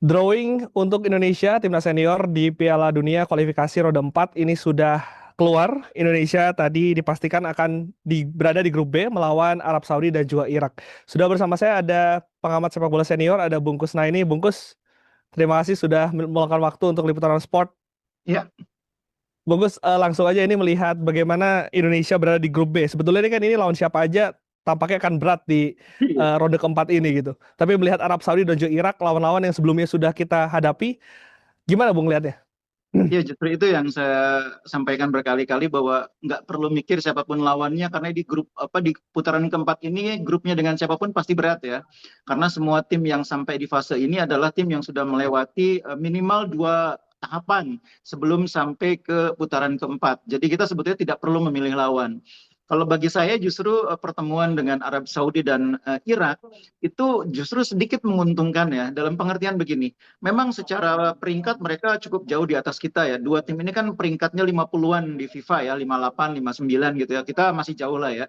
Drawing untuk Indonesia timnas senior di Piala Dunia kualifikasi roda 4 ini sudah keluar. Indonesia tadi dipastikan akan berada di grup B melawan Arab Saudi dan juga Irak. Sudah bersama saya ada pengamat sepak bola senior, ada Bungkus Naini. Bungkus, terima kasih sudah meluangkan waktu untuk liputan sport. Ya, Bungkus, langsung aja ini melihat bagaimana Indonesia berada di grup B. Sebetulnya ini kan ini lawan siapa aja tampaknya akan berat di iya, ronde keempat ini gitu. Tapi melihat Arab Saudi dan juga Irak lawan-lawan yang sebelumnya sudah kita hadapi, gimana Bung lihatnya? ya justru itu yang saya sampaikan berkali-kali bahwa nggak perlu mikir siapapun lawannya karena di grup apa di putaran keempat ini grupnya dengan siapapun pasti berat ya. Karena semua tim yang sampai di fase ini adalah tim yang sudah melewati minimal dua tahapan sebelum sampai ke putaran keempat. Jadi kita sebetulnya tidak perlu memilih lawan. Kalau bagi saya justru pertemuan dengan Arab Saudi dan Irak itu justru sedikit menguntungkan ya dalam pengertian begini. Memang secara peringkat mereka cukup jauh di atas kita ya. Dua tim ini kan peringkatnya 50-an di FIFA ya, 58, 59 gitu ya. Kita masih jauh lah ya.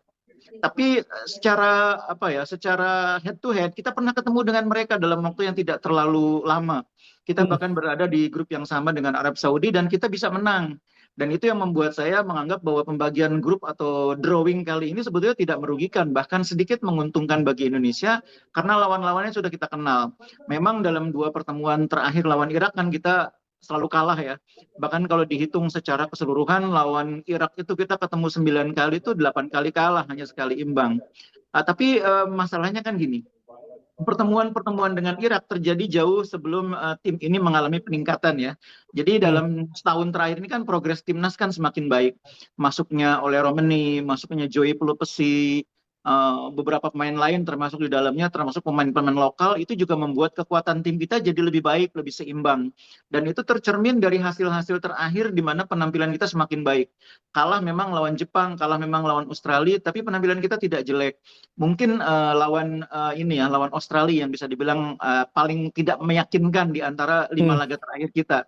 Tapi secara apa ya, secara head to head kita pernah ketemu dengan mereka dalam waktu yang tidak terlalu lama. Kita Hmm. bahkan berada di grup yang sama dengan Arab Saudi dan kita bisa menang. Dan itu yang membuat saya menganggap bahwa pembagian grup atau drawing kali ini sebetulnya tidak merugikan, bahkan sedikit menguntungkan bagi Indonesia karena lawan-lawannya sudah kita kenal. Memang dalam dua pertemuan terakhir lawan Irak kan kita selalu kalah ya. Bahkan kalau dihitung secara keseluruhan lawan Irak itu kita ketemu 9 kali itu 8 kali kalah, hanya sekali imbang. Tapi masalahnya kan gini, pertemuan-pertemuan dengan Irak terjadi jauh sebelum tim ini mengalami peningkatan ya. Jadi Hmm. dalam setahun terakhir ini kan progres timnas kan semakin baik. Masuknya oleh Romeni, masuknya Joey Pelupesi, beberapa pemain lain termasuk di dalamnya, termasuk pemain-pemain lokal, itu juga membuat kekuatan tim kita jadi lebih baik, lebih seimbang. Dan itu tercermin dari hasil-hasil terakhir di mana penampilan kita semakin baik. Kalah memang lawan Jepang, kalah memang lawan Australia, tapi penampilan kita tidak jelek. Mungkin lawan ini ya, lawan Australia yang bisa dibilang paling tidak meyakinkan di antara 5 laga terakhir kita.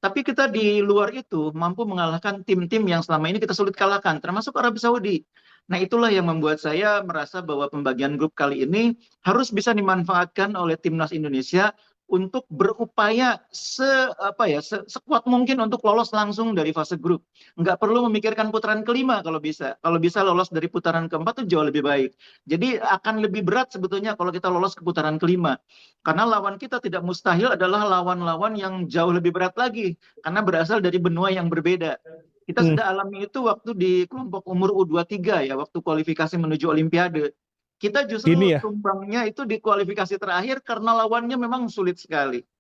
Tapi kita di luar itu mampu mengalahkan tim-tim yang selama ini kita sulit kalahkan, termasuk Arab Saudi. Nah, itulah yang membuat saya merasa bahwa pembagian grup kali ini harus bisa dimanfaatkan oleh timnas Indonesia untuk berupaya sekuat mungkin untuk lolos langsung dari fase grup. Nggak perlu memikirkan putaran kelima kalau bisa. Kalau bisa lolos dari putaran keempat itu jauh lebih baik. Jadi akan lebih berat sebetulnya kalau kita lolos ke putaran kelima. Karena lawan kita tidak mustahil adalah lawan-lawan yang jauh lebih berat lagi. Karena berasal dari benua yang berbeda. Kita Hmm. sudah alami itu waktu di kelompok umur U23 ya, waktu kualifikasi menuju Olimpiade. Kita Gini justru ya. tumbangnya itu di kualifikasi terakhir karena lawannya memang sulit sekali.